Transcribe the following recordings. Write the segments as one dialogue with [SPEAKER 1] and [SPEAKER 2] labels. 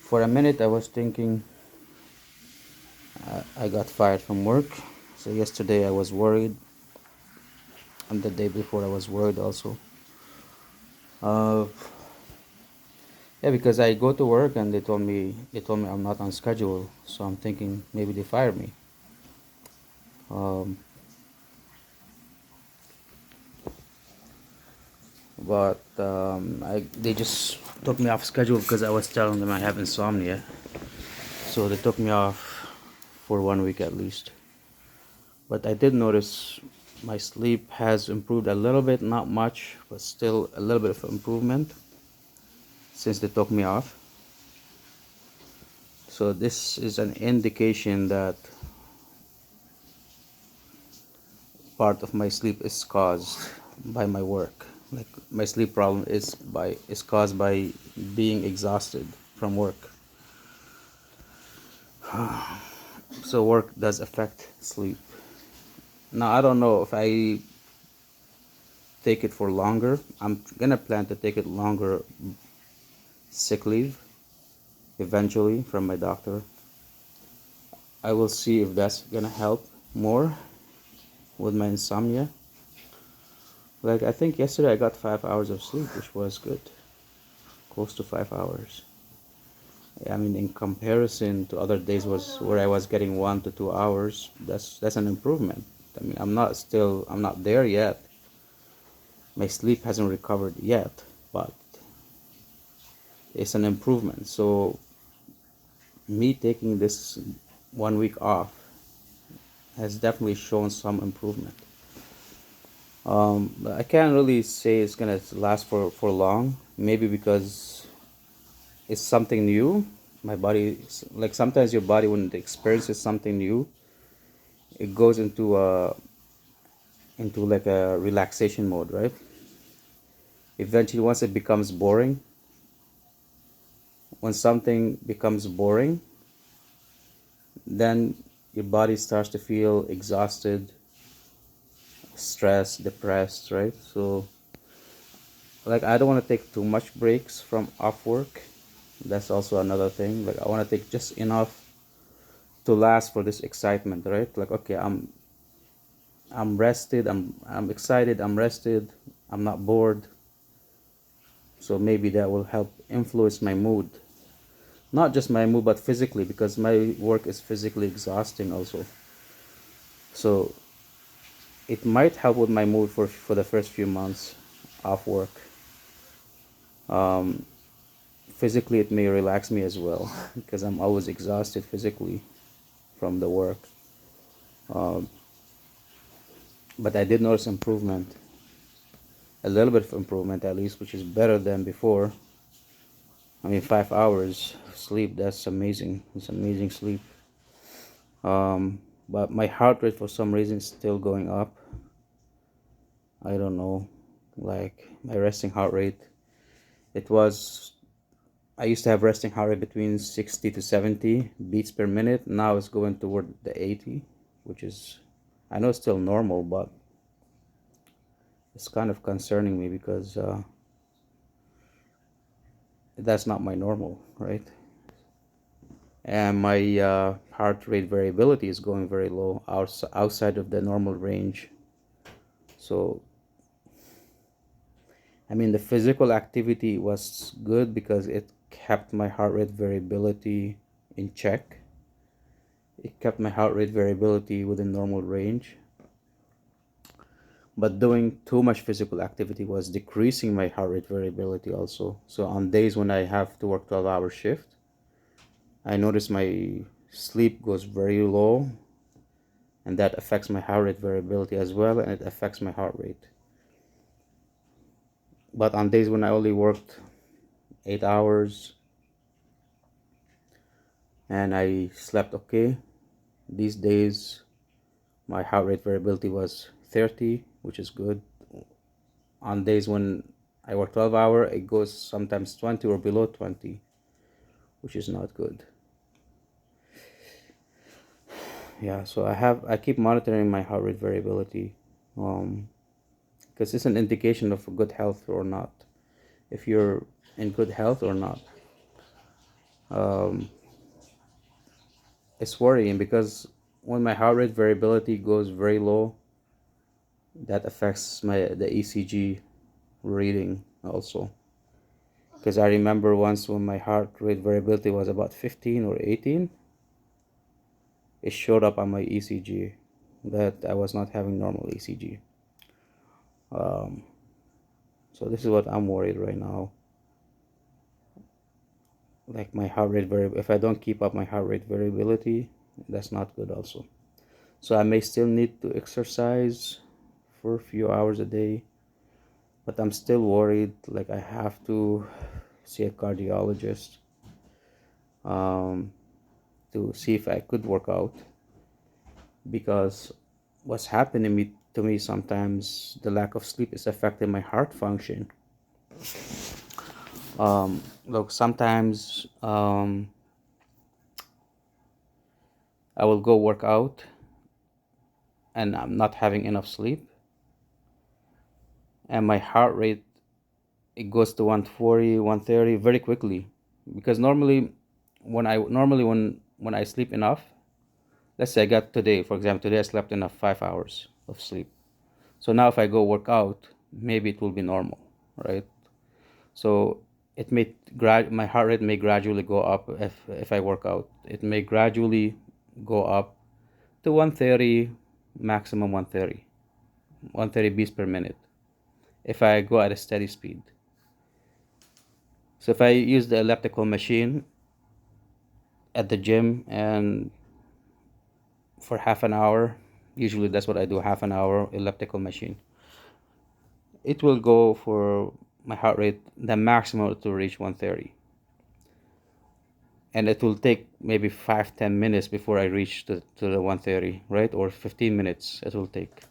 [SPEAKER 1] For a minute, I was thinking I got fired from work. So yesterday I was worried, and the day before I was worried also. Uh, yeah, because I go to work and they told me I'm not on schedule. So I'm thinking maybe they fired me. Um, but they just took me off schedule because I was telling them I have insomnia. So they took me off for 1 week at least. But I did notice my sleep has improved a little bit, not much, but still a little bit of improvement since they took me off. So this is an indication that part of my sleep is caused by my work. Like my sleep problem is caused by being exhausted from work. So work does affect sleep. Now I don't know if I take it for longer. I'm gonna plan to take it longer, sick leave eventually from my doctor. I will see if that's gonna help more with my insomnia. Like I think yesterday I got 5 hours of sleep, which was good, close to 5 hours. I mean, in comparison to other days was where I was getting 1 to 2 hours. That's an improvement. I mean, I'm not there yet. My sleep hasn't recovered yet, but it's an improvement. So me taking this 1 week off has definitely shown some improvement. But I can't really say it's gonna last for long. Maybe because it's something new. My body, like sometimes your body when it experiences something new, it goes into like a relaxation mode, right? Eventually, once it becomes boring, when something becomes boring, then your body starts to feel exhausted, stressed, depressed, right? So like I don't want to take too much breaks from off work. That's also another thing. Like I want to take just enough to last for this excitement, right? Like okay, I'm rested, I'm excited, I'm rested, I'm not bored. So maybe that will help influence my mood. Not just my mood but physically, because my work is physically exhausting also. So it might help with my mood for the first few months off work. Um, Physically it may relax me as well because I'm always exhausted physically from the work. Um, but I did notice improvement, a little bit of improvement at least, which is better than before. I mean, 5 hours sleep, that's amazing. It's amazing sleep. But my heart rate for some reason is still going up. I don't know, like my resting heart rate. It was, I used to have resting heart rate between 60 to 70 beats per minute. Now it's going toward the 80, which is, I know it's still normal, but it's kind of concerning me because that's not my normal, right? And my heart rate variability is going very low, outside of the normal range. So I mean, the physical activity was good because it kept my heart rate variability in check. It kept my heart rate variability within normal range. But doing too much physical activity was decreasing my heart rate variability also. So on days when I have to work 12-hour shift, I notice my sleep goes very low, and that affects my heart rate variability as well, and it affects my heart rate. But on days when I only worked 8 hours and I slept okay, these days my heart rate variability was 30, which is good. On days when I work 12 hour, it goes sometimes 20 or below 20, which is not good. Yeah, so I keep monitoring my heart rate variability, because it's an indication of good health or not, if you're in good health or not. Um, it's worrying because when my heart rate variability goes very low, that affects the ECG reading also. Because I remember once when my heart rate variability was about 15 or 18, it showed up on my ECG that I was not having normal ECG. So this is what I'm worried right now. Like my heart rate if I don't keep up my heart rate variability, that's not good also. So I may still need to exercise for a few hours a day, but I'm still worried. Like I have to see a cardiologist um, to see if I could work out, because what's happening to me sometimes, the lack of sleep is affecting my heart function. Look, sometimes I will go work out and I'm not having enough sleep, and my heart rate, it goes to 140, 130 very quickly. Because normally when I sleep enough, let's say I got today, for example, today I slept enough 5 hours of sleep. So now if I go work out, maybe it will be normal, right? So it may my heart rate may gradually go up if I work out. It may gradually go up to 130, maximum 130 beats per minute if I go at a steady speed. So if I use the elliptical machine at the gym and for half an hour, usually that's what I do, half an hour elliptical machine, it will go for my heart rate, the maximum to reach 130. And it will take maybe 5-10 minutes before I reach to the 130, right? Or 15 minutes it will take.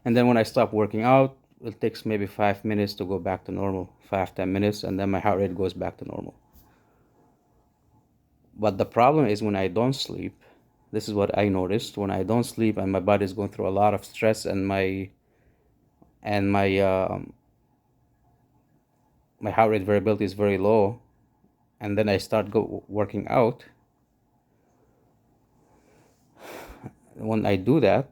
[SPEAKER 1] And then when I stop working out, it takes maybe 5 minutes to go back to normal, 5-10 minutes, and then my heart rate goes back to normal. But the problem is when I don't sleep, this is what I noticed, when I don't sleep and my body is going through a lot of stress and my heart rate variability is very low, and then I start working out. When I do that,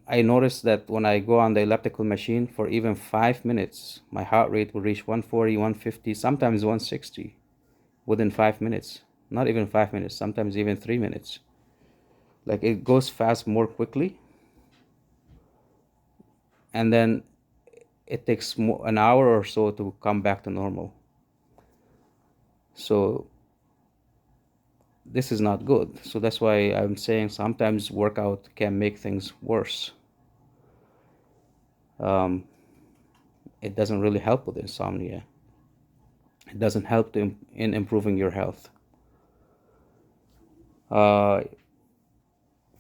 [SPEAKER 1] I notice that when I go on the elliptical machine for even 5 minutes, my heart rate will reach 140, 150, sometimes 160 within 5 minutes. Not even 5 minutes, sometimes even 3 minutes. Like it goes fast more quickly, and then it takes an hour or so to come back to normal. So this is not good. So that's why I'm saying sometimes workout can make things worse. It doesn't really help with insomnia. It doesn't help in improving your health.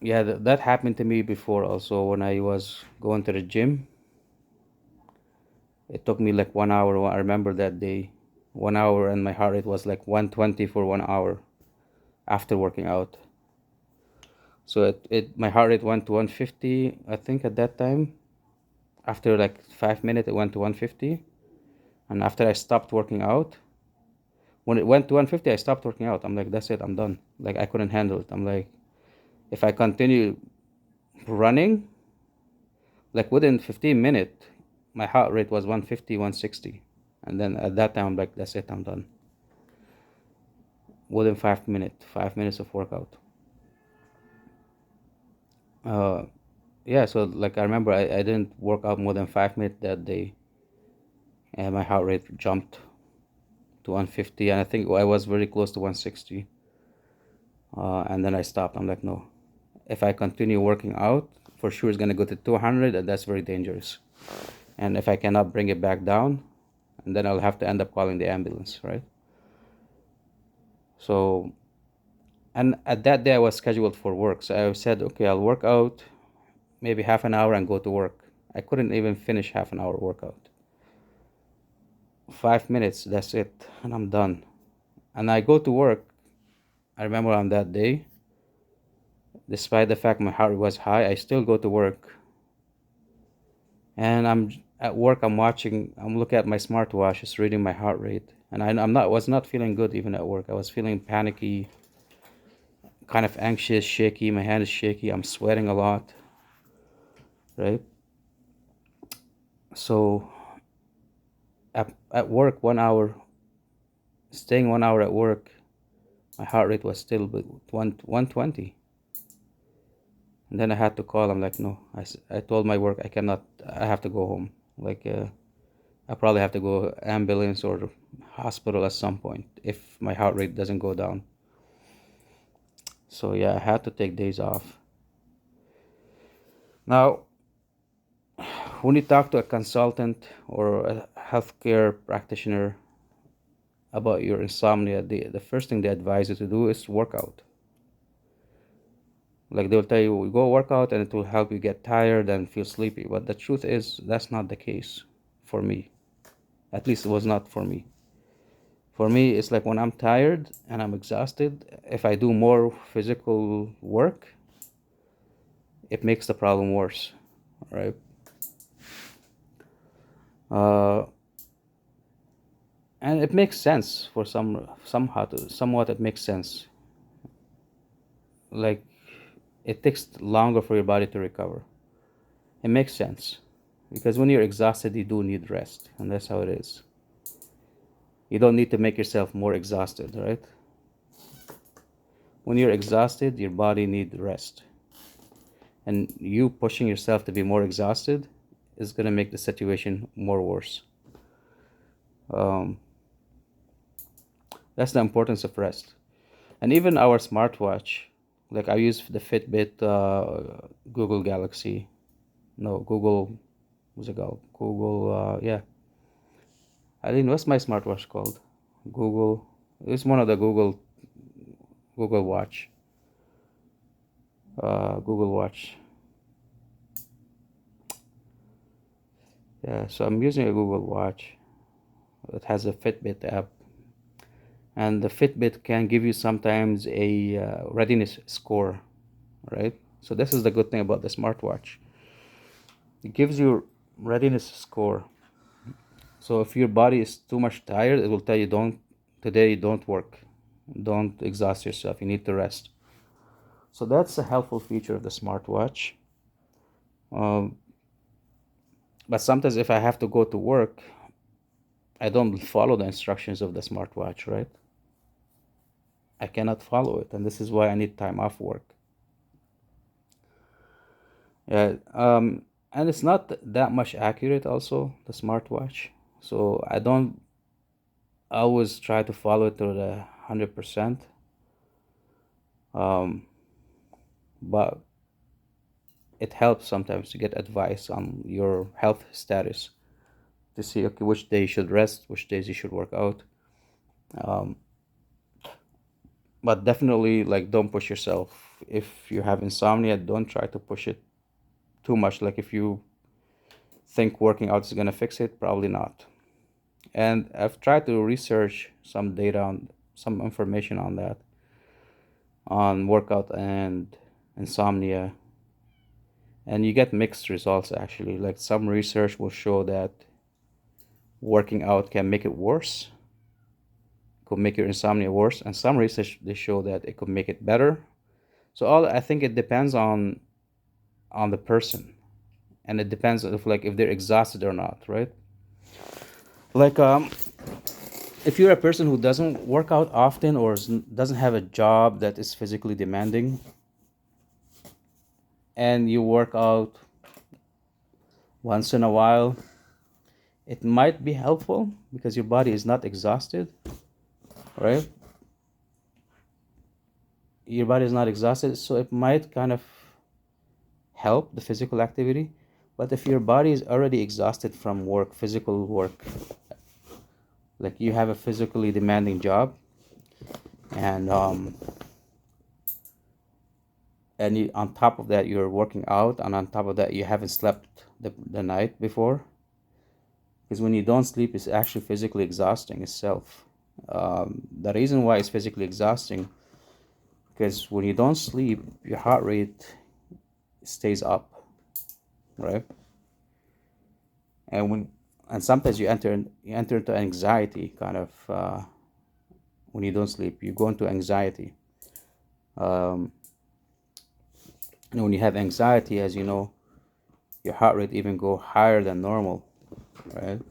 [SPEAKER 1] Yeah, that happened to me before also when I was going to the gym. It took me like 1 hour. I remember that day, 1 hour, and my heart rate was like 120 for 1 hour after working out. So my heart rate went to 150, I think, at that time. After like 5 minutes, it went to 150. And after I stopped working out, when it went to 150, I stopped working out. I'm like, that's it, I'm done. Like, I couldn't handle it. I'm like, if I continue running, like within 15 minutes, my heart rate was 150, 160. And then at that time, I'm like, that's it, I'm done. Within 5 minutes of workout. Yeah, so like I remember I didn't work out more than 5 minutes that day, and my heart rate jumped to 150, and I think I was very close to 160. And then I stopped. I'm like, no, if I continue working out, for sure it's gonna go to 200, and that's very dangerous. And if I cannot bring it back down, and then I'll have to end up calling the ambulance, right? So, and at that day I was scheduled for work, so I said, okay, I'll work out maybe half an hour and go to work. I couldn't even finish half an hour workout. 5 minutes, that's it, and I'm done. And I go to work. I remember on that day, despite the fact my heart was high, I still go to work. And I'm at work, I'm looking at my smartwatch, it's reading my heart rate. And I'm not was not feeling good even at work. I was feeling panicky, kind of anxious, shaky. My hand is shaky. I'm sweating a lot, right? So at work, 1 hour, staying 1 hour at work, my heart rate was still 120. And then I had to call. I'm like, no. I told my work I cannot. I have to go home. Like, I probably have to go ambulance or hospital at some point if my heart rate doesn't go down. So yeah, I had to take days off. Now, when you talk to a consultant or a healthcare practitioner about your insomnia, the first thing they advise you to do is work out. Like they'll tell you, go work out and it will help you get tired and feel sleepy. But the truth is, that's not the case for me. At least it was not for me. For me, it's like when I'm tired and I'm exhausted, if I do more physical work, it makes the problem worse, right? Uh, and it makes sense for somewhat it makes sense. Like it takes longer for your body to recover. It makes sense because when you're exhausted, you do need rest, and that's how it is. You don't need to make yourself more exhausted, right? When you're exhausted, your body needs rest. And you pushing yourself to be more exhausted is going to make the situation more worse. Um, that's the importance of rest. And even our smartwatch, like I use the Fitbit, Google Galaxy, no, Google, what's it called? Google, yeah. I didn't, what's my smartwatch called? Google, it's one of the Google Watch. Google Watch. Yeah, so I'm using a Google Watch. It has a Fitbit app, and the Fitbit can give you sometimes a readiness score, right? So this is the good thing about the smartwatch. It gives you readiness score. So if your body is too much tired, it will tell you don't work, don't exhaust yourself. You need to rest. So that's a helpful feature of the smartwatch. Um, but sometimes if I have to go to work, I don't follow the instructions of the smartwatch, right? I cannot follow it, and this is why I need time off work. Yeah, and it's not that much accurate also, the smartwatch. So I don't always try to follow it to the 100%. But it helps sometimes to get advice on your health status to see, okay, which day you should rest, which days you should work out. But definitely, like, don't push yourself. If you have insomnia, don't try to push it too much. Like, if you think working out is going to fix it, probably not. And I've tried to research some data on some information on that, on workout and insomnia. And you get mixed results actually. Like some research will show that working out can make it worse, could make your insomnia worse, and some research they show that it could make it better. So all I think it depends on the person, and it depends if they're exhausted or not, right? Like if you're a person who doesn't work out often or doesn't have a job that is physically demanding, and you work out once in a while, it might be helpful because your body is not exhausted, right? Your body is not exhausted, so it might kind of help the physical activity. But if your body is already exhausted from work, physical work, like you have a physically demanding job, and on top of that you're working out, and on top of that you haven't slept the night before, because when you don't sleep, it's actually physically exhausting itself. The reason why it's physically exhausting, because when you don't sleep, your heart rate stays up, right? And and sometimes you enter into anxiety kind of when you don't sleep. You go into anxiety. Um, and when you have anxiety, as you know, your heart rate even go higher than normal, right?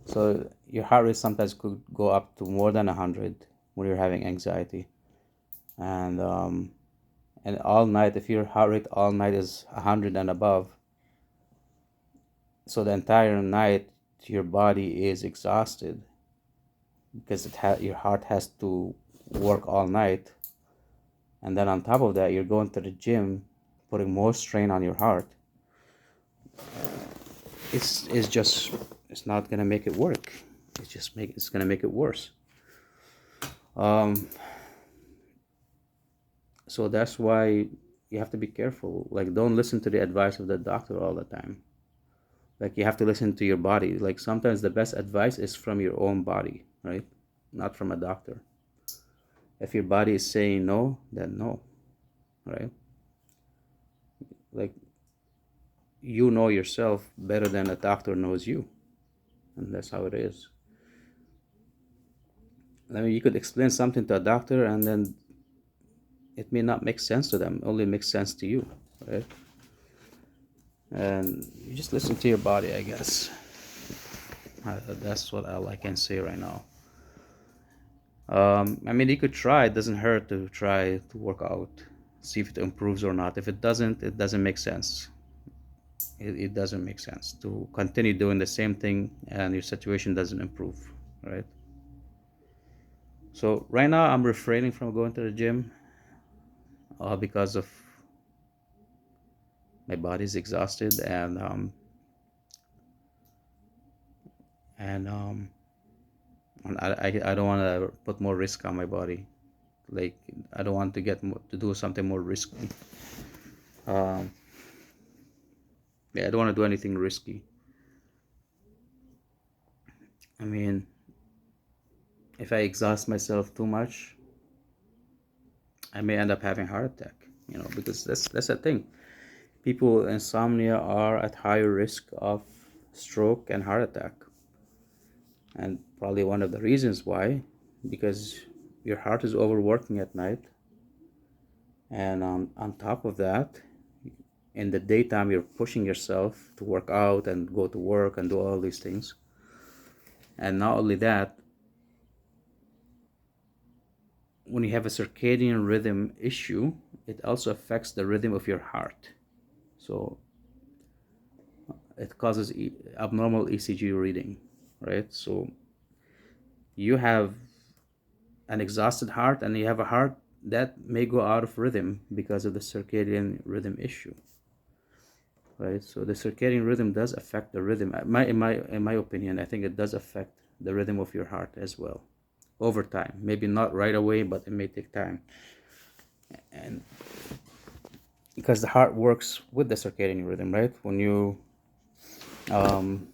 [SPEAKER 1] So your heart rate sometimes could go up to more than 100 when you're having anxiety. And all night, if your heart rate all night is 100 and above, so the entire night your body is exhausted because your heart has to work all night, and then on top of that you're going to the gym, putting more strain on your heart. It's just, it's not gonna make it work. It's gonna make it worse. um so that's why you have to be careful. Like, don't listen to the advice of the doctor all the time. Like, you have to listen to your body. Like, sometimes the best advice is from your own body, right? Not from a doctor. If your body is saying no, then no, right? Like, you know yourself better than a doctor knows you, and that's how it is. I mean, you could explain something to a doctor and then it may not make sense to them, only makes sense to you, right? And you just listen to your body, I guess. That's what all I can say right now. I mean, you could try. It doesn't hurt to try to work out, see if it improves or not. If it doesn't make sense. It doesn't make sense to continue doing the same thing and your situation doesn't improve, right? So right now I'm refraining from going to the gym because of my body's exhausted, and I don't want to put more risk on my body. Like, I don't want to to do something more risky. Um, yeah, I don't want to do anything risky. I mean, if I exhaust myself too much, I may end up having a heart attack. Because that's the thing. People with insomnia are at higher risk of stroke and heart attack, and probably one of the reasons why, because your heart is overworking at night, and on top of that, in the daytime you're pushing yourself to work out and go to work and do all these things. And not only that, when you have a circadian rhythm issue, it also affects the rhythm of your heart. So it causes abnormal ECG reading, right? So you have an exhausted heart and you have a heart that may go out of rhythm because of the circadian rhythm issue, right? So the circadian rhythm does affect the rhythm. In my opinion, I think it does affect the rhythm of your heart as well over time. Maybe not right away, but it may take time. And because the heart works with the circadian rhythm, right? When you um,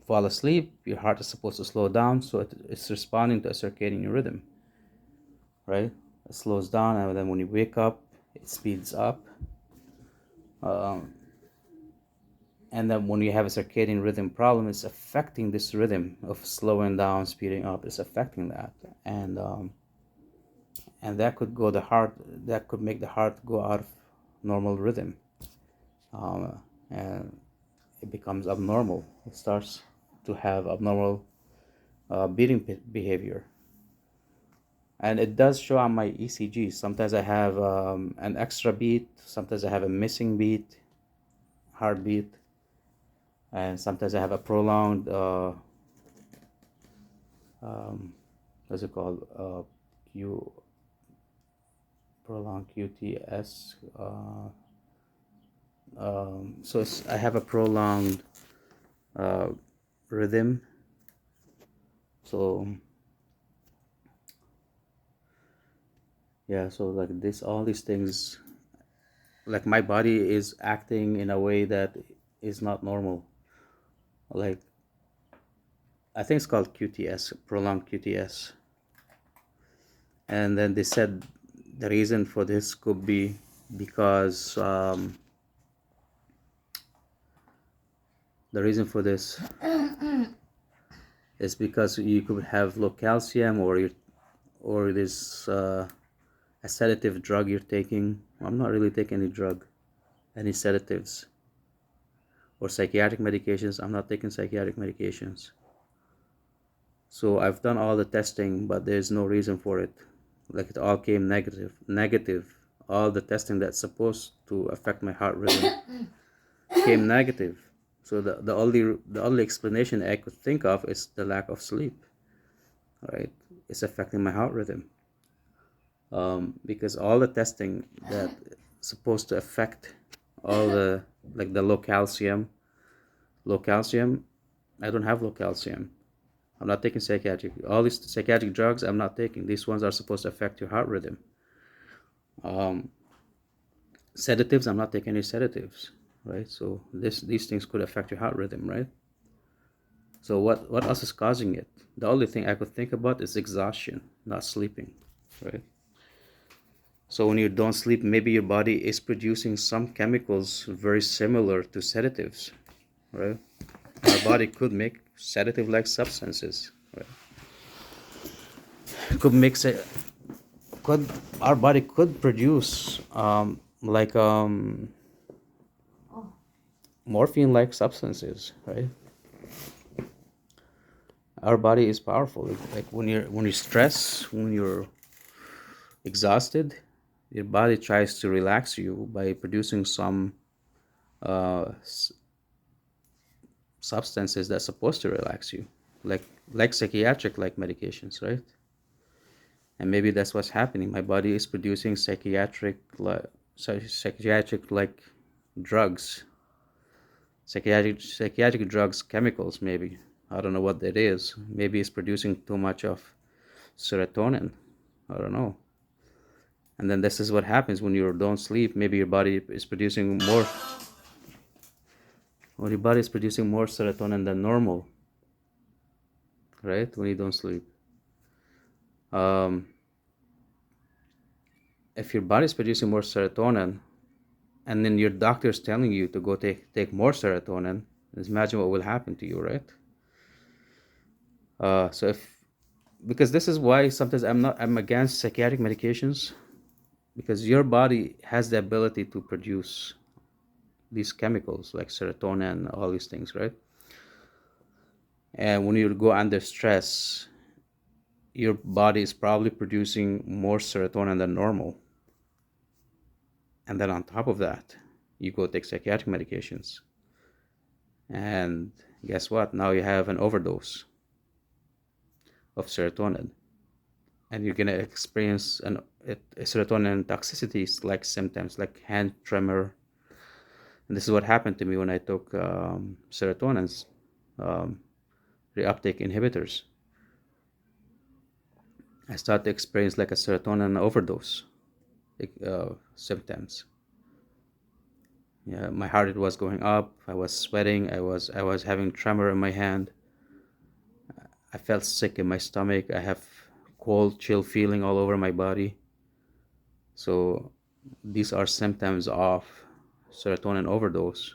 [SPEAKER 1] fall asleep, your heart is supposed to slow down, so it's responding to a circadian rhythm, right? It slows down, and then when you wake up, it speeds up. Um, and then when you have a circadian rhythm problem, it's affecting this rhythm of slowing down, speeding up. It's affecting that, and that could go the heart. That could make the heart go out of normal rhythm, and it becomes abnormal. It starts to have abnormal beating behavior, and it does show on my ECG. Sometimes I have an extra beat. Sometimes I have a missing beat, heartbeat, and sometimes I have a prolonged what's it called, Q prolonged QTS. So I have a prolonged uh, rhythm. So yeah, so like this, all these things, like my body is acting in a way that is not normal. Like, I think it's called QTS, prolonged QTS. And then they said the reason for this could be because the reason for this is because you could have low calcium, or this a sedative drug you're taking. I'm not really taking any drug, any sedatives, or psychiatric medications. I'm not taking psychiatric medications. So I've done all the testing, but there's no reason for it. Like, it all came negative. All the testing that's supposed to affect my heart rhythm came negative. So the only explanation I could think of is the lack of sleep. Right? It's affecting my heart rhythm. Because all the testing that supposed to affect all the, like, the low calcium, I don't have low calcium. I'm not taking psychiatric. All these psychiatric drugs I'm not taking. These ones are supposed to affect your heart rhythm. Sedatives, I'm not taking any sedatives, right? So these things could affect your heart rhythm, right? So what else is causing it? The only thing I could think about is exhaustion, not sleeping, right? So when you don't sleep, maybe your body is producing some chemicals very similar to sedatives, right? Our body could make sedative-like substances, right? Could mix it. Could Our body could produce like morphine-like substances, right? Our body is powerful. Like, when you're stressed, when you're exhausted, your body tries to relax you by producing some uh, substances that's supposed to relax you, like psychiatric like medications, right? And maybe that's what's happening. My body is producing psychiatric like drugs, psychiatric drugs, chemicals. Maybe, I don't know what that is. Maybe it's producing too much of serotonin. I don't know. And then this is what happens when you don't sleep. Maybe your body is producing more. Well, your body is producing more serotonin than normal, right? When you don't sleep. If your body is producing more serotonin, and then your doctor is telling you to go take more serotonin, just imagine what will happen to you, right? So if Because this is why sometimes I'm against psychiatric medications, because your body has the ability to produce these chemicals like serotonin, all these things, right? And when you go under stress, your body is probably producing more serotonin than normal. And then on top of that, you go take psychiatric medications. And guess what? Now you have an overdose of serotonin. And you're going to experience a serotonin toxicities, like symptoms like hand tremor. And this is what happened to me when I took serotonin's reuptake inhibitors. I started to experience like a serotonin overdose symptoms. Yeah, my heart rate was going up. I was sweating. I was having tremor in my hand. I felt sick in my stomach. I have cold, chill feeling all over my body. So these are symptoms of serotonin overdose.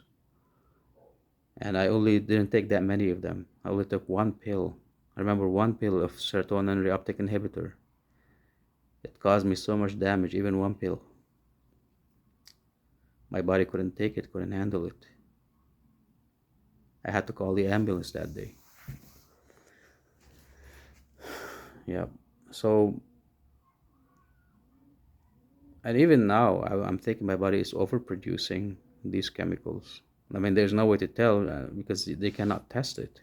[SPEAKER 1] And I only didn't take that many of them. I only took one pill. I remember one pill of serotonin reuptake inhibitor. It caused me so much damage, even one pill. My body couldn't take it, couldn't handle it. I had to call the ambulance that day. Yeah. So, and even now, I'm thinking my body is overproducing these chemicals. I mean, there's no way to tell because they cannot test it.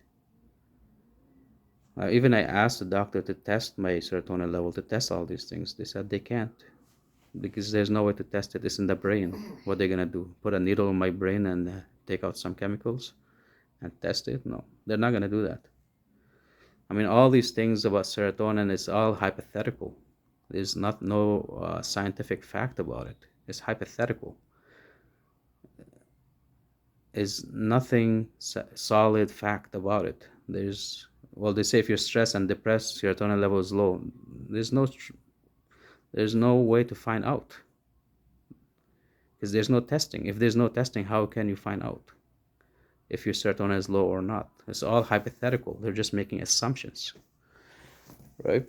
[SPEAKER 1] Even I asked the doctor to test my serotonin level, to test all these things. They said they can't because there's no way to test it. It's in the brain. What they're gonna do? Put a needle in my brain and take out some chemicals and test it? No, they're not gonna do that. I mean, all these things about serotonin is all hypothetical. There's no scientific fact about it. It's hypothetical. There's nothing solid fact about it. They say if you're stressed and depressed, serotonin level is low. There's no way to find out because there's no testing. If there's no testing, how can you find out if your serotonin is low or not. It's all hypothetical. They're just making assumptions, right?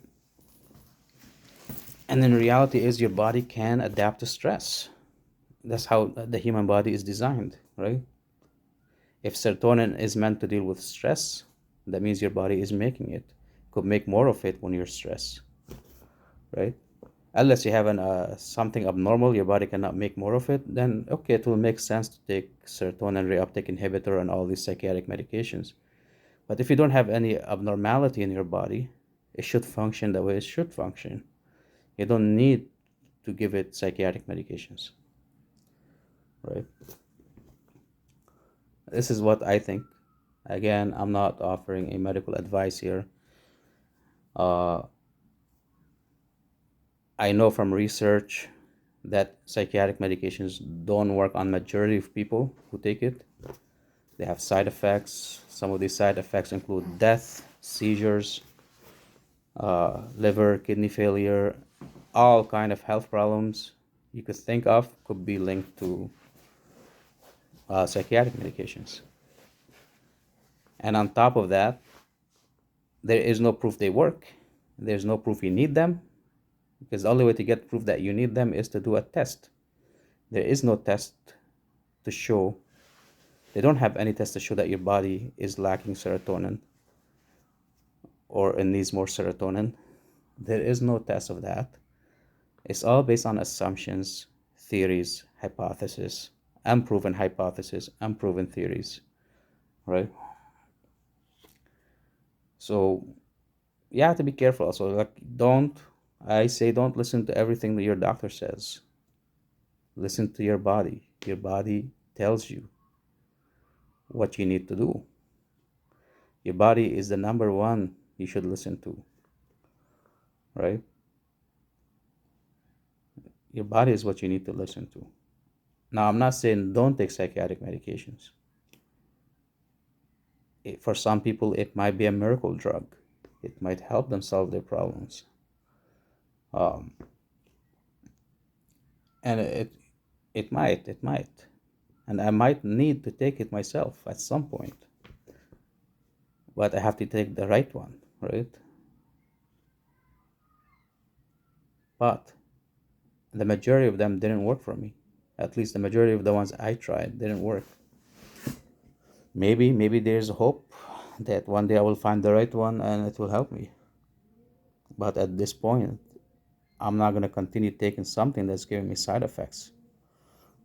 [SPEAKER 1] And in reality is your body can adapt to stress. That's how the human body is designed, right? If serotonin is meant to deal with stress, that means your body is making it. Could make more of it when you're stressed, right? Unless you have something abnormal, your body cannot make more of it, then okay, it will make sense to take serotonin reuptake inhibitor and all these psychiatric medications. But if you don't have any abnormality in your body, it should function the way it should function. You don't need to give it psychiatric medications, right? This is what I think. Again, I'm not offering a medical advice here. I know from research that psychiatric medications don't work on majority of people who take it. They have side effects. Some of these side effects include death, seizures, liver, kidney failure, all kind of health problems you could think of could be linked to psychiatric medications. And on top of that, there is no proof they work. There's no proof you need them, because the only way to get proof that you need them is to do a test. There is no test to show. They don't have any test to show that your body is lacking serotonin or it needs more serotonin. There is no test of that. It's all based on assumptions, theories, hypotheses, unproven hypotheses, unproven theories, right? So you have to be careful also. Like, don't listen to everything that your doctor says. Listen to your body. Your body tells you what you need to do. Your body is the number one you should listen to, right? Your body is what you need to listen to. Now, I'm not saying don't take psychiatric medications. For some people, it might be a miracle drug. It might help them solve their problems. And it might. And I might need to take it myself at some point. But I have to take the right one, right? But the majority of them didn't work for me. At least the majority of the ones I tried didn't work. Maybe there's hope that one day I will find the right one and it will help me. But at this point, I'm not going to continue taking something that's giving me side effects,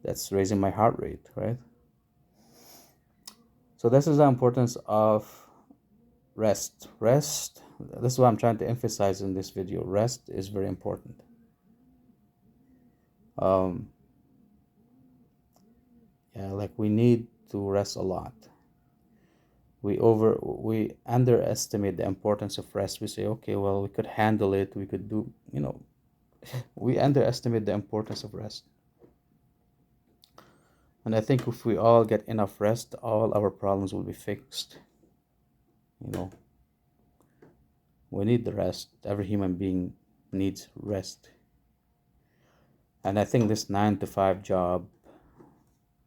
[SPEAKER 1] that's raising my heart rate, right? So this is the importance of rest. This is what I'm trying to emphasize in this video. Rest is very important. Like we need to rest a lot. We underestimate the importance of rest. We say, okay, well, we could handle it. We could do, we underestimate the importance of rest. And I think if we all get enough rest, all our problems will be fixed. We need the rest. Every human being needs rest. And I think this 9 to 5 job,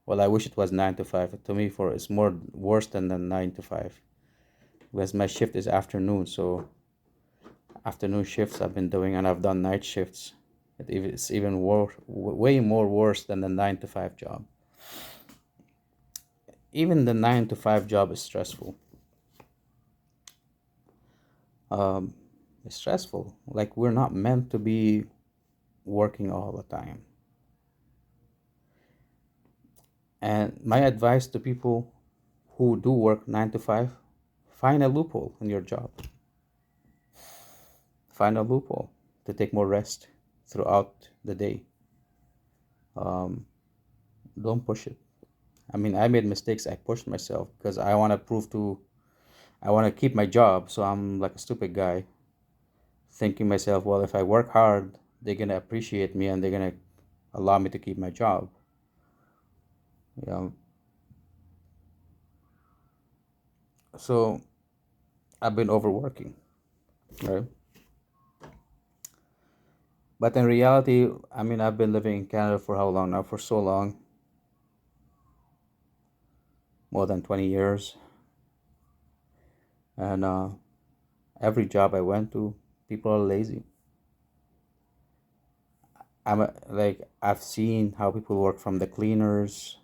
[SPEAKER 1] well, I wish it was 9 to 5. To me, it's more worse than the 9 to 5, because my shift is afternoon. So afternoon shifts I've been doing, and I've done night shifts. It's even worse, way more worse than the 9 to 5 job. Even the 9 to 5 job is stressful. It's stressful. Like, we're not meant to be working all the time. And my advice to people who do work 9 to 5, find a loophole in your job. Find a loophole to take more rest throughout the day. Don't push it. I mean, I made mistakes. I pushed myself because I want to keep my job. So I'm like a stupid guy, thinking myself, well, if I work hard, they're going to appreciate me and they're going to allow me to keep my job. So I've been overworking, right? But in reality, I mean, I've been living in Canada for how long now? For so long. more than 20 years. And every job I went to, people are lazy. I've seen how people work, from the cleaners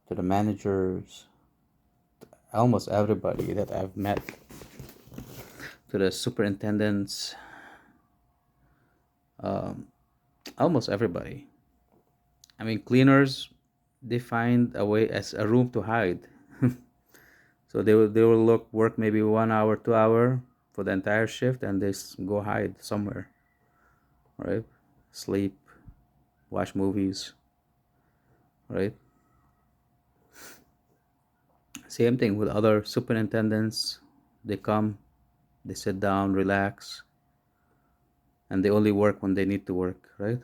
[SPEAKER 1] to the managers, almost everybody that I've met, to the superintendents, um, almost everybody. I mean, cleaners, they find a way, as a room to hide. So they will work maybe 1 hour, 2 hour for the entire shift, and they go hide somewhere, right? Sleep, watch movies, right? Same thing with other superintendents. They come, they sit down, relax, and they only work when they need to work, right?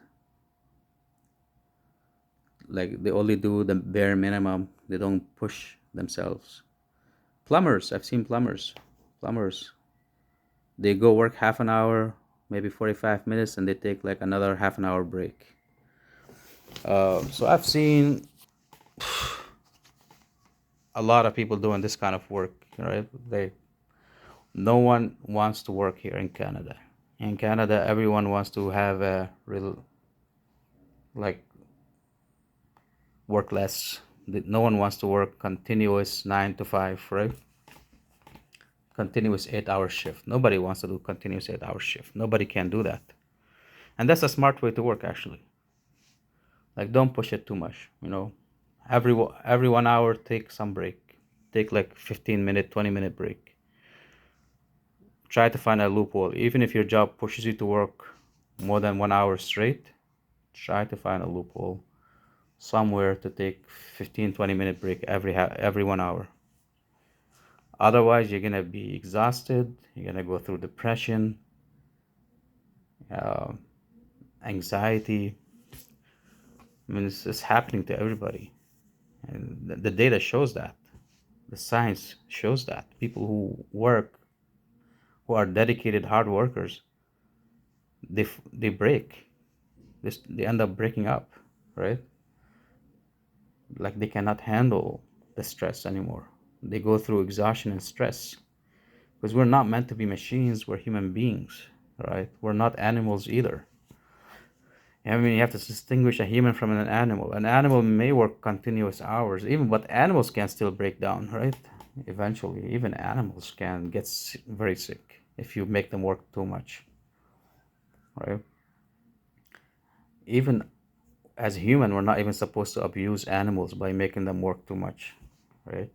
[SPEAKER 1] Like, they only do the bare minimum. They don't push themselves. Plumbers, I've seen plumbers, they go work half an hour, maybe 45 minutes, and they take like another half an hour break. So I've seen a lot of people doing this kind of work, right? No one wants to work here in Canada. In Canada, everyone wants to have a real, like, work less. No one wants to work continuous 9 to 5, right? Continuous 8 hour shift. Nobody wants to do continuous 8 hour shift. Nobody can do that. And that's a smart way to work, actually. Like, don't push it too much, you know. Every 1 hour, take some break. Take like 15-minute, 20-minute break. Try to find a loophole. Even if your job pushes you to work more than 1 hour straight, try to find a loophole somewhere to take 15, 20-minute break every 1 hour. Otherwise, you're gonna be exhausted. You're gonna go through depression, uh, anxiety. I mean, it's happening to everybody, and the data shows that. The science shows that people who are dedicated hard workers, they break. They end up breaking up, right? Like, they cannot handle the stress anymore. They go through exhaustion and stress, because we're not meant to be machines. We're human beings, right? We're not animals either. I mean, you have to distinguish a human from an animal. An animal may work continuous hours, even, but animals can still break down, right? Eventually, even animals can get very sick if you make them work too much, right? Even as human, we're not even supposed to abuse animals by making them work too much, right?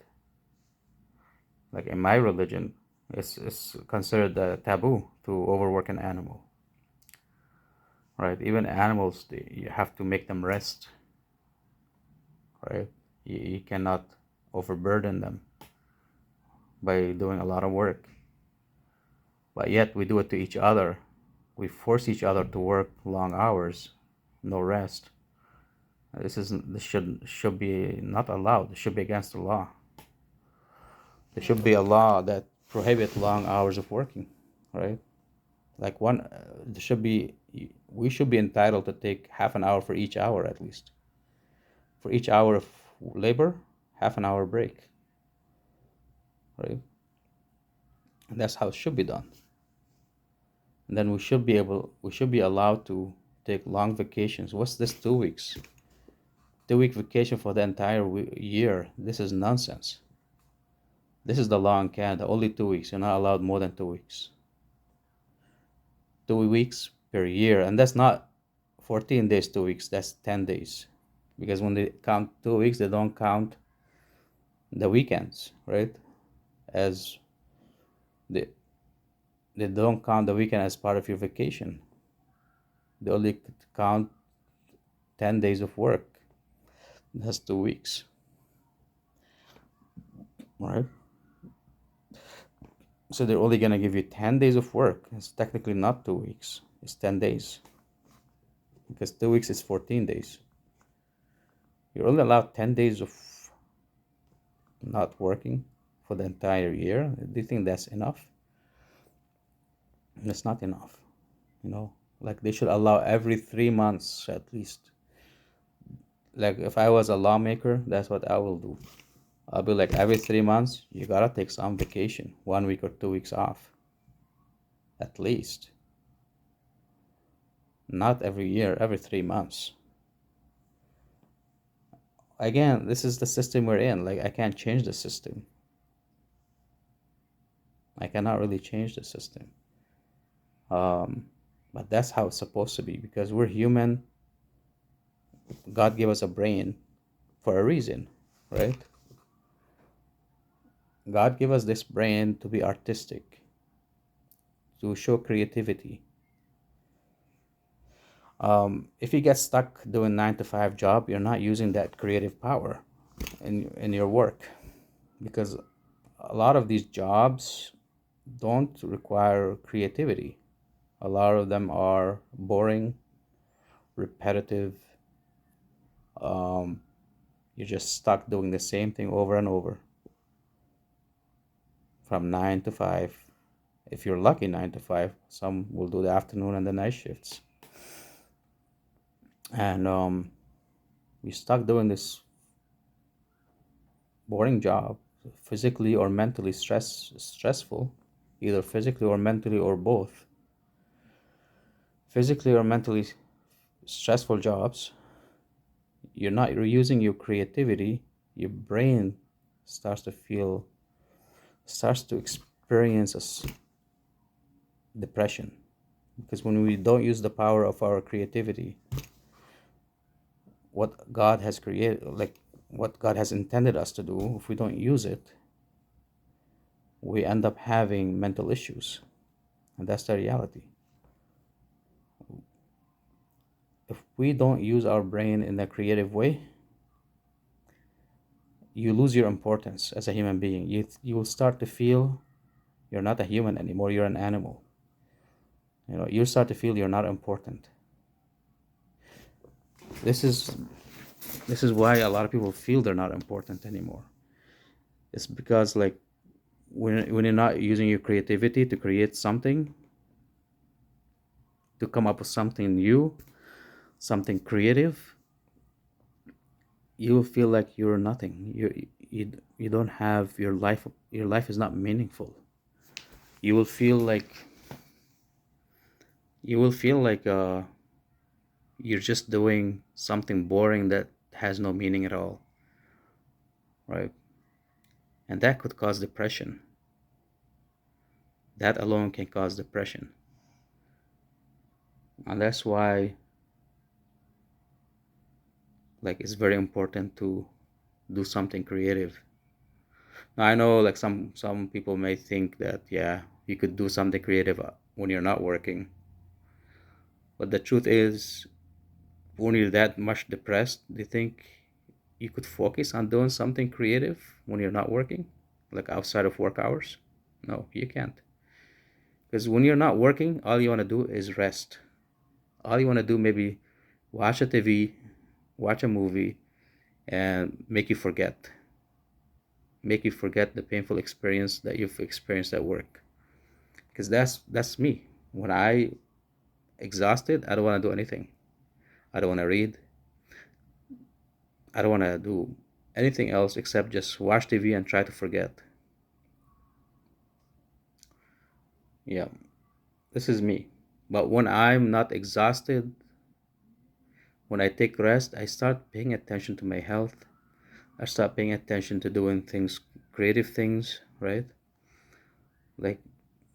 [SPEAKER 1] Like, in my religion, it's considered a taboo to overwork an animal, right? Even animals, you have to make them rest, right? You cannot overburden them by doing a lot of work. But yet we do it to each other. We force each other to work long hours, no rest. This should be not allowed. It should be against the law. There should be a law that prohibit long hours of working, right? Like, there should be we should be entitled to take half an hour for each hour, at least. For each hour of labor, half an hour break, right? And that's how it should be done. And then we should be allowed to take long vacations. What's this, 2 weeks? 2 week vacation for the entire year. This is nonsense. This is the law in Canada. Only 2 weeks. You're not allowed more than 2 weeks. 2 weeks per year. And that's not 14 days, 2 weeks. That's 10 days. Because when they count 2 weeks, they don't count the weekends, right? As they, they don't count the weekend as part of your vacation. They only count 10 days of work. That's 2 weeks, right? So they're only gonna give you 10 days of work. It's technically not 2 weeks. It's 10 days. Because 2 weeks is 14 days. You're only allowed 10 days of not working for the entire year. Do you think that's enough? It's not enough. Like, they should allow every 3 months at least. Like if I was a lawmaker, that's what I will do. I'll be like, every 3 months, you gotta take some vacation, 1 week or 2 weeks off, at least. Not every year, every 3 months. Again, this is the system we're in. Like, I can't change the system. I cannot really change the system. But that's how it's supposed to be, because we're human. God gave us a brain for a reason, right? God gave us this brain to be artistic, to show creativity. If you get stuck doing 9 to 5 job, you're not using that creative power in your work, because a lot of these jobs don't require creativity. A lot of them are boring, repetitive. You're just stuck doing the same thing over and over from 9 to 5. If you're lucky, 9 to 5. Some will do the afternoon and the night shifts. And you're stuck doing this boring job, physically or mentally stressful, either physically or mentally or both. Physically or mentally stressful jobs, you're not using your creativity. Your brain starts to experience depression, because when we don't use the power of our creativity, what God has created, like what God has intended us to do, if we don't use it, we end up having mental issues. And that's the reality. If we don't use our brain in a creative way, you lose your importance as a human being. You will start to feel you're not a human anymore, you're an animal. You start to feel you're not important. This is why a lot of people feel they're not important anymore. It's because, like, when you're not using your creativity to create something, to come up with something new, something creative, you will feel like you're nothing. You don't have your life. Your life is not meaningful. You will feel like you're just doing something boring that has no meaning at all, right? And that could cause depression. That alone can cause depression. And that's why, like, it's very important to do something creative. Now, I know, like, some people may think that, yeah, you could do something creative when you're not working. But the truth is, when you're that much depressed, do you think you could focus on doing something creative when you're not working, like outside of work hours? No, you can't. Because when you're not working, all you want to do is rest. All you want to do, maybe watch a TV, watch a movie, and make you forget the painful experience that you've experienced at work. Because that's me. When I exhausted, I don't want to do anything. I don't want to read. I don't want to do anything else except just watch TV and try to forget. Yeah, this is me. But when I'm not exhausted, when I take rest, I start paying attention to my health. I start paying attention to doing things, creative things, right? Like,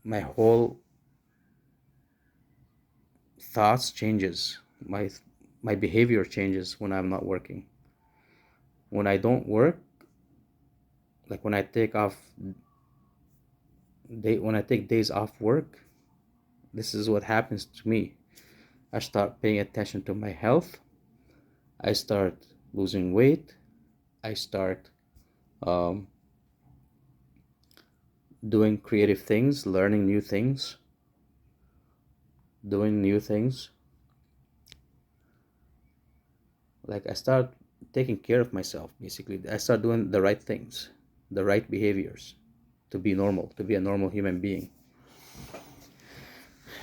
[SPEAKER 1] my whole thoughts changes. My behavior changes when I'm not working. When I don't work, like when I take days off work, this is what happens to me. I start paying attention to my health. I start losing weight. I start um, doing creative things, learning new things, doing new things. Like, I start taking care of myself, basically. I start doing the right things, the right behaviors, to be normal, to be a normal human being.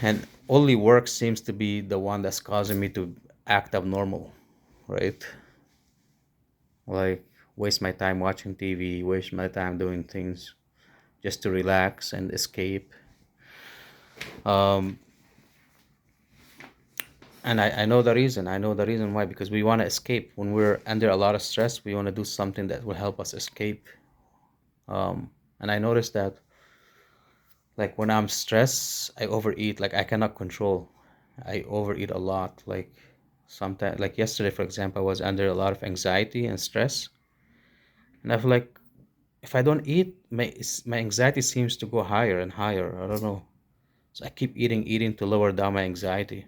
[SPEAKER 1] And only work seems to be the one that's causing me to act abnormal, right? like waste my time watching TV, waste my time doing things just to relax and escape. Um, and I know the reason. I know the reason why, because we want to escape. When we're under a lot of stress, we want to do something that will help us escape. And I noticed that, like, when I'm stressed, I overeat. Like, I cannot control. I overeat a lot. Like, sometimes, like yesterday, for example, I was under a lot of anxiety and stress. And I feel like if I don't eat, my anxiety seems to go higher and higher. I don't know. So I keep eating to lower down my anxiety.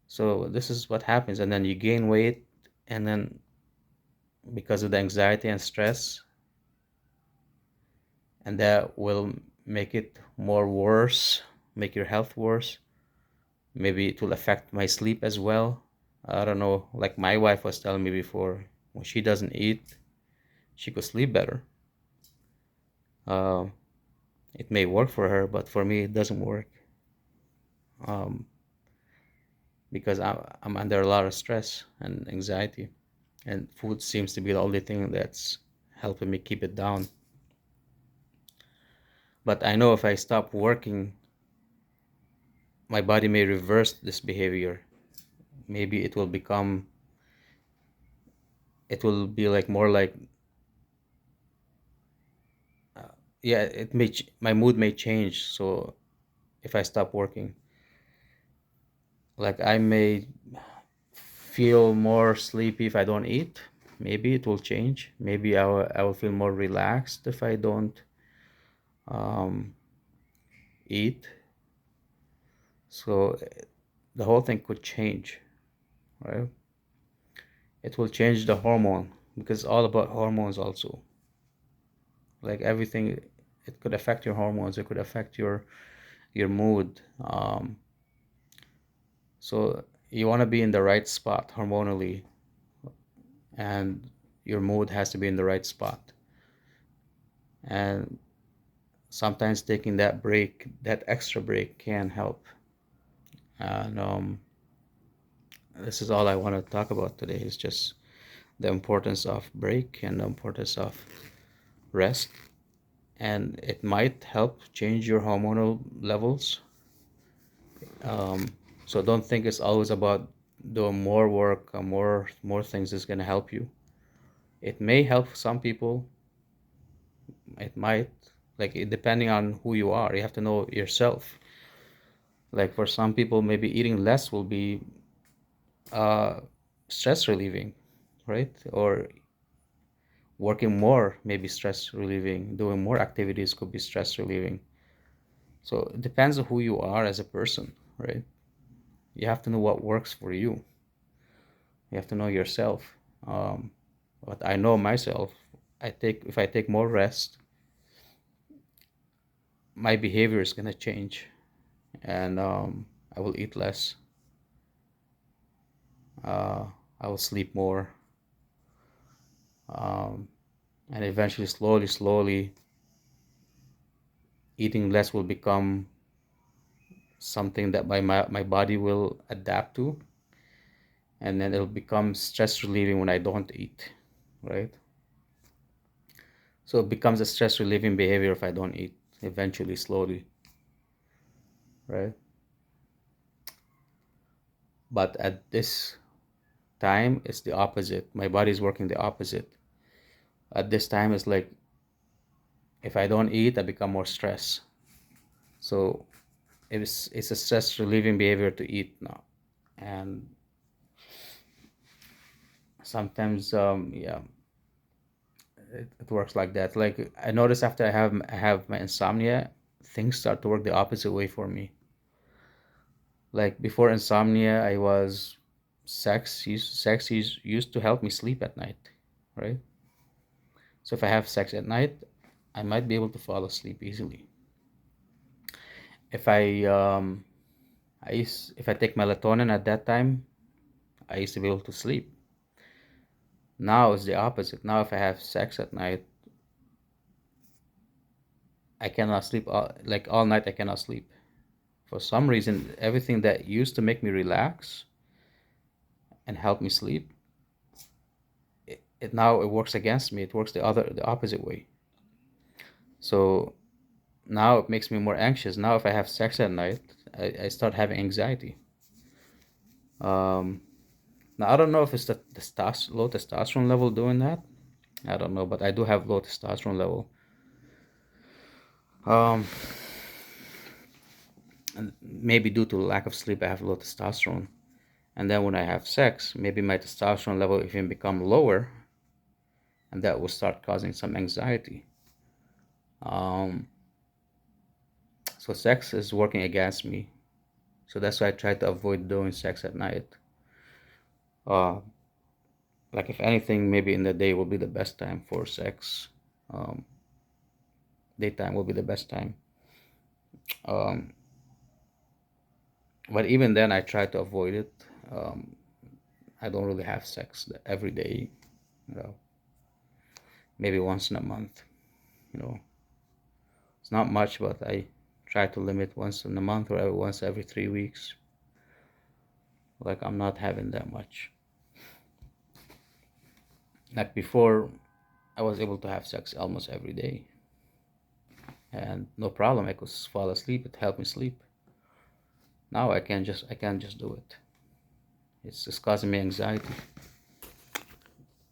[SPEAKER 1] So this is what happens, and then you gain weight, and then because of the anxiety and stress, and that will make it more worse, make your health worse. Maybe it will affect my sleep as well. I don't know. Like my wife was telling me before, when she doesn't eat, she could sleep better. Uh, it may work for her, but for me, it doesn't work. Um, because I'm under a lot of stress and anxiety, and food seems to be the only thing that's helping me keep it down. But I know if I stop working, my body may reverse this behavior. Maybe it will be like more like, yeah, my mood may change. So if I stop working, like I may feel more sleepy if I don't eat. Maybe it will change. Maybe I will feel more relaxed if I don't um, eat. So the whole thing could change, right? It will change the hormone, because it's all about hormones also. Like everything, it could affect your hormones. It could affect your mood. So you want to be in the right spot hormonally, and your mood has to be in the right spot. And sometimes taking that break, that extra break, can help. And this is all I want to talk about today. Is just the importance of break and the importance of rest, and it might help change your hormonal levels. So don't think it's always about doing more work or more things is going to help you. It may help some people. It might, like, depending on who you are. You have to know yourself. Like for some people, maybe eating less will be uh, stress relieving, right? Or working more may be stress relieving. Doing more activities could be stress relieving. So it depends on who you are as a person, right? You have to know what works for you. You have to know yourself. Um, but I know myself. If I take more rest, my behavior is gonna change, and I will eat less. Uh, I will sleep more, um, and eventually, slowly, eating less will become something that my body will adapt to, and then it'll become stress relieving when I don't eat, right? So it becomes a stress relieving behavior if I don't eat, eventually, slowly, right? But at this time, it's the opposite. My body's working the opposite. At this time, it's like if I don't eat, I become more stressed. So it's a stress relieving behavior to eat now, and sometimes yeah, it works like that. Like I notice after I have my insomnia, things start to work the opposite way for me. Like before insomnia, I was sex used to help me sleep at night, right? So if I have sex at night, I might be able to fall asleep easily. If if I take melatonin at that time, I used to be able to sleep. Now it's the opposite. Now if I have sex at night, I cannot sleep like all night. I cannot sleep. For some reason, everything that used to make me relax and help me sleep it now it works against me. It works the opposite way. So now it makes me more anxious. Now if I have sex at night, I start having anxiety. Um, Now I don't know if it's the low testosterone level doing that. I don't know, but I do have low testosterone level. Um, and maybe due to lack of sleep, I have low testosterone. And then when I have sex, maybe my testosterone level even become lower, and that will start causing some anxiety. Um, so sex is working against me. So that's why I try to avoid doing sex at night. Uh, like if anything, maybe in the day will be the best time for sex. Um, Daytime will be the best time. Um, but even then, I try to avoid it. Um, I don't really have sex every day. You know, maybe once in a month. You know, it's not much, but I try to limit once in a month or once every 3 weeks. Like I'm not having that much. Like before, I was able to have sex almost every day, and no problem. I could fall asleep. It helped me sleep. Now I can't just do it. It's just causing me anxiety.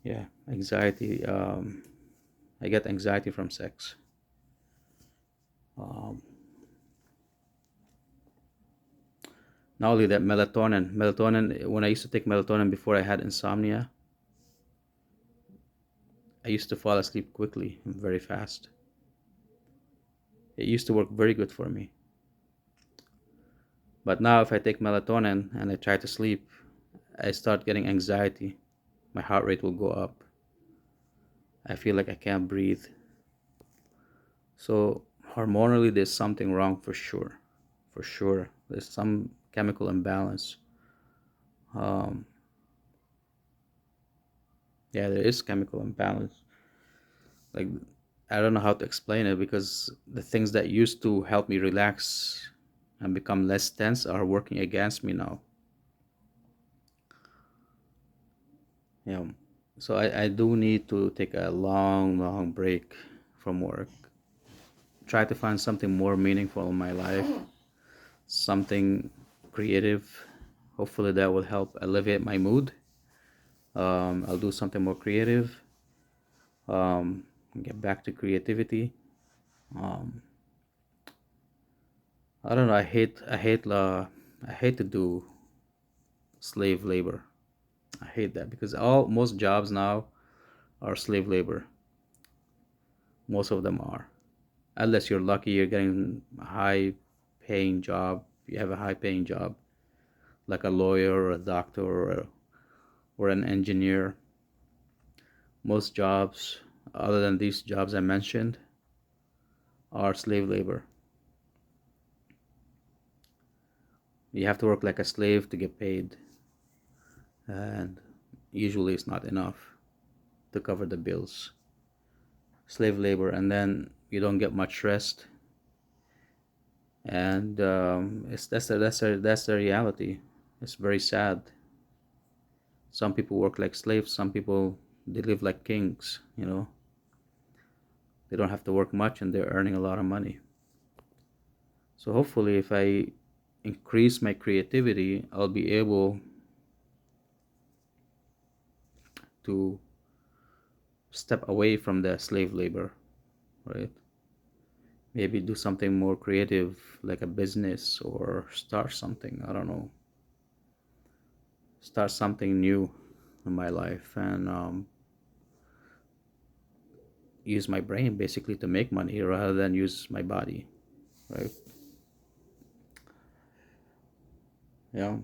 [SPEAKER 1] Yeah, anxiety. I get anxiety from sex. Um, Not only that, melatonin. When I used to take melatonin before I had insomnia, I used to fall asleep quickly and very fast. It used to work very good for me. But now, if I take melatonin and I try to sleep, I start getting anxiety. My heart rate will go up. I feel like I can't breathe. So, hormonally, there's something wrong for sure. For sure. There's some chemical imbalance. Um, yeah, there is chemical imbalance. Like, I don't know how to explain it because the things that used to help me relax and become less tense are working against me now. Yeah. So I do need to take a long, long break from work. Try to find something more meaningful in my life, something creative. Hopefully that will help alleviate my mood. I'll do something more creative. Um, get back to creativity. Um, I don't know. I hate to do slave labor. I hate that because all most jobs now are slave labor. Most of them are. Unless you're lucky, you're getting a high paying job. You have a high paying job, like a lawyer or a doctor or an engineer. Most jobs, other than these jobs I mentioned, are slave labor. You have to work like a slave to get paid, and usually it's not enough to cover the bills. Slave labor, and then you don't get much rest, and it's that's the reality. It's very sad. Some people work like slaves. Some people they live like kings. They don't have to work much, and they're earning a lot of money. So hopefully, if I increase my creativity, I'll be able to step away from the slave labor, right? Maybe do something more creative, like a business or start something. I don't know. Start something new in my life and use my brain basically to make money rather than use my body, right? Yeah.